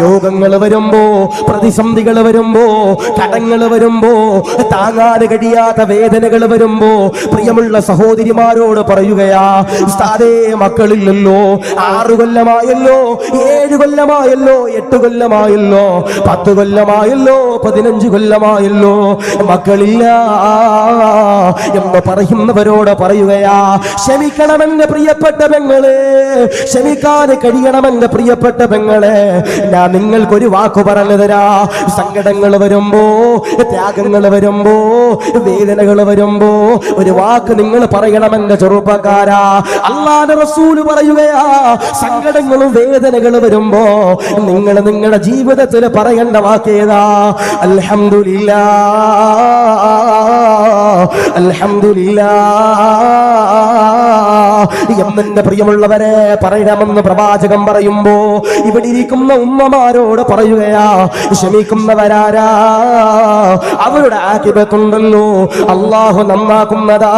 രോഗങ്ങൾ വരുമ്പോ, പ്രതിസന്ധികൾ വരുമ്പോ, കടങ്ങൾ വരുമ്പോ, താങ്ങാൻ കഴിയാത്ത വേദനകൾ വരുമ്പോ പ്രിയമുള്ള സഹോദരിമാരോട് പറയുകയാ, ഉസ്താദേ മക്കളില്ലല്ലോ, 6 കൊല്ലമായല്ലോ, 7 കൊല്ലമായല്ലോ, 8 കൊല്ലമായല്ലോ, 10 കൊല്ലമായല്ലോ, 15 കൊല്ലമായല്ലോ, മക്കളില്ല എന്ന് പറയുന്നവരോട് പറയുകയാ, ക്ഷമിക്കണമെന്ന് പ്രിയപ്പെട്ട പെങ്ങളെ, ക്ഷമിക്കാൻ കഴിയണമെന്ന് പ്രിയപ്പെട്ട പെങ്ങളെ, ഞാൻ നിങ്ങൾക്കൊരു വാക്ക് പറഞ്ഞു തരാ. സങ്കടങ്ങൾ വരുമ്പോ, ത്യാഗങ്ങൾ വരുമ്പോ, വേദനകൾ വരുമ്പോ ഒരു വാക്ക് നിങ്ങൾ പറയണമെന്ന് ചെറുപ്പക്കാരാ. അല്ലാഹുവിന്റെ റസൂൽ പറയുകയാ, സങ്കടങ്ങളും വേദനകളും വരുമ്പോ നിങ്ങൾ നിങ്ങളുടെ ജീവിതത്തിൽ പറയേണ്ട വാക്കേതാ? അൽഹംദുലില്ലാഹ്, അൽഹംദുലില്ലാഹ് എന്നെ പ്രിയമുള്ളവരെ പറയണമെന്ന് പ്രവാചകൻ പറയുമ്പോ ഇവിടെ ഇരിക്കുന്ന ഉമ്മമാരോട് പറയുകയാ, ക്ഷമിക്കുന്നവരാരാ? അവരുടെ ആഖിബത്തുണ്ടല്ലോ, അല്ലാഹു നന്നാക്കുന്നതാ.